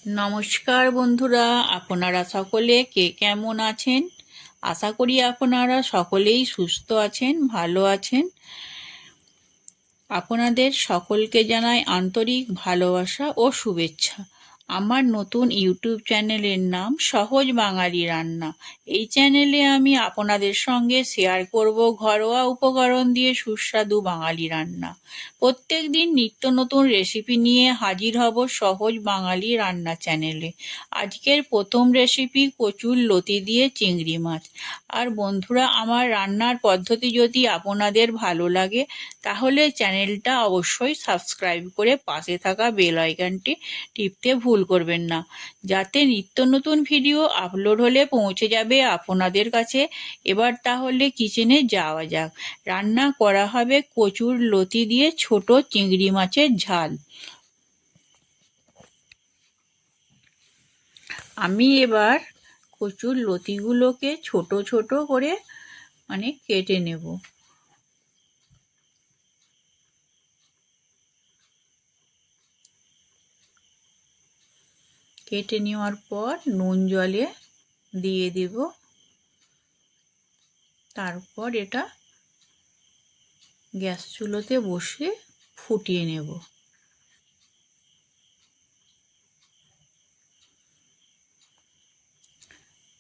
নমস্কার বন্ধুরা, আপনারা সকলে কে কেমন আছেন? আশা করি আপনারা সকলেই সুস্থ আছেন, ভালো আছেন। আপনাদের সকলকে জানাই আন্তরিক ভালোবাসা ও শুভেচ্ছা। আমার নতুন ইউটিউব চ্যানেলের নাম সহজ বাঙালি রান্না। এই চ্যানেলে আমি আপনাদের সঙ্গে শেয়ার করব ঘরোয়া উপকরণ দিয়ে সুস্বাদু বাঙালি রান্না। প্রত্যেক দিন নিত্য নতুন রেসিপি নিয়ে হাজির হব সহজ বাঙালি রান্না চ্যানেলে। আজকের প্রথম রেসিপি কচুর লতি দিয়ে চিংড়ি মাছ। আর বন্ধুরা, আমার রান্নার পদ্ধতি যদি আপনাদের ভালো লাগে তাহলে চ্যানেলটা অবশ্যই সাবস্ক্রাইব করে পাশে থাকা বেল আইকনটি টিপতে ভুল করবেন না, যাতে নিত্য নতুন ভিডিও আপলোড হলে পৌঁছে যাবে আপনাদের কাছে। এবার তাহলে কিচেনে যাওয়া যাক। রান্না করা হবে কচুর লতি দিয়ে ছোট চিংড়ি মাছের ঝাল। আমি এবার কচুর লতিগুলোকে ছোট ছোট করে কেটে নেব। কেটে নেওয়ার পর নুন জলে দিয়ে দেব। তারপর এটা গ্যাস চুলোতে বসে ফুটিয়ে নেব।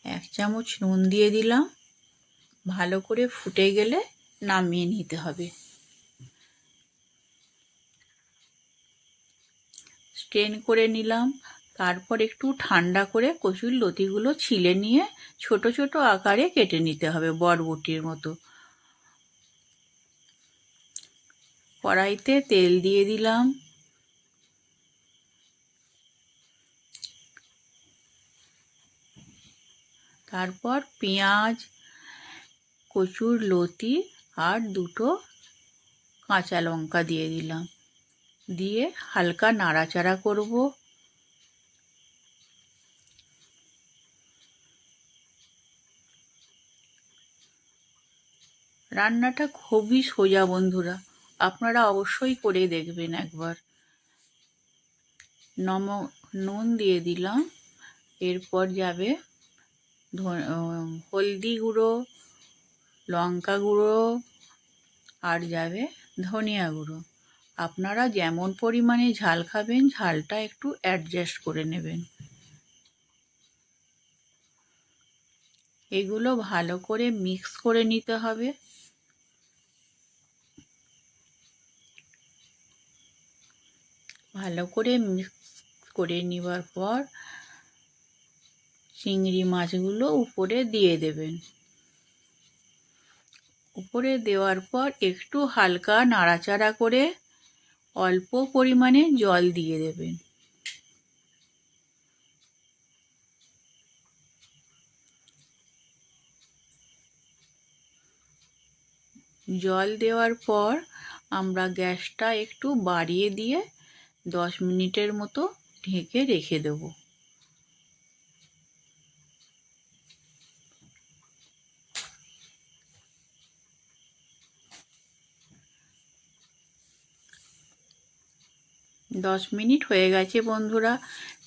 এক চামচ নুন দিয়ে দিলাম। ভালো করে ফুটে গেলে নামিয়ে নিতে হবে। স্ট্রেন করে নিলাম। তারপর একটু ঠান্ডা করে কচুর লতিগুলো ছিলে নিয়ে ছোট ছোট আকারে কেটে নিতে হবে, বরবটির মতো। কড়াইতে তেল দিয়ে দিলাম। তারপর পেঁয়াজ, কচুর লতি আর দুটো কাঁচা লঙ্কা দিয়ে দিলাম। দিয়ে হালকা নাড়াচাড়া করব। রান্নাটা খুবই সোজা বন্ধুরা, আপনারা অবশ্যই করে দেখবেন একবার। নুন দিয়ে দিলাম। এরপর যাবে হলদি গুঁড়ো, লঙ্কা গুঁড়ো আর যাবে ধনিয়া গুঁড়ো। আপনারা যেমন পরিমাণে ঝাল খাবেন ঝালটা একটু অ্যাডজাস্ট করে নেবেন। এগুলো ভালো করে মিক্স করে নিতে হবে। ভালো করে মিক্স করে নেবার পর চিংড়ি মাছগুলো উপরে দিয়ে দেবেন। উপরে দেওয়ার পর একটু হালকা নাড়াচাড়া করে অল্প পরিমাণে জল দিয়ে দেবেন। জল দেওয়ার পর আমরা গ্যাসটা একটু বাড়িয়ে দিয়ে 10 মিনিটের মতো ঢেকে রেখে দেব। দশ মিনিট হয়ে গেছে বন্ধুরা।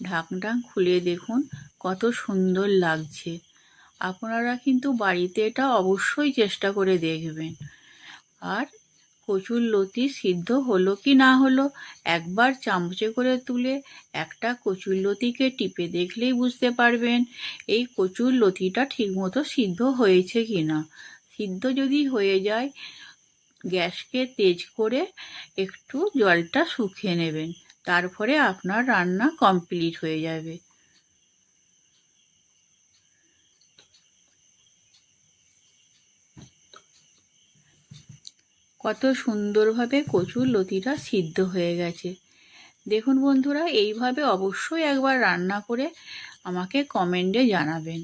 ঢাকনা খুলে দেখুন কত সুন্দর লাগছে। আপনারা কিন্তু বাড়িতে এটা অবশ্যই চেষ্টা করে দেখবেন। আর কচুর লতি সিদ্ধ হলো কি না হলো একবার চামচে করে তুলে একটা কচুর লতিকে টিপে দেখলেই বুঝতে পারবেন এই কচুর লতিটা ঠিকমতো সিদ্ধ হয়েছে কি না। সিদ্ধ যদি হয়ে যায় গ্যাসকে তেজ করে একটু জলটা শুকিয়ে নেবেন। তারপরে আপনার রান্না কমপ্লিট হয়ে যাবে। কত সুন্দরভাবে কচুর লতিটা সিদ্ধ হয়ে গেছে। দেখুন বন্ধুরা, এইভাবে অবশ্যই একবার রান্না করে আমাকে কমেন্টে জানাবেন।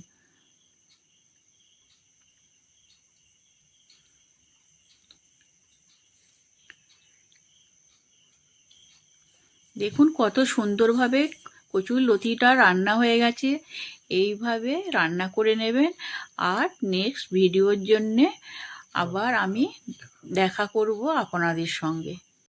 দেখুন কত সুন্দরভাবে কচুর লতিটা রান্না হয়ে গেছে। এইভাবে রান্না করে নেবেন। আর নেক্সট ভিডিওর জন্যে আবার আমি দেখা করব আপনাদের সঙ্গে।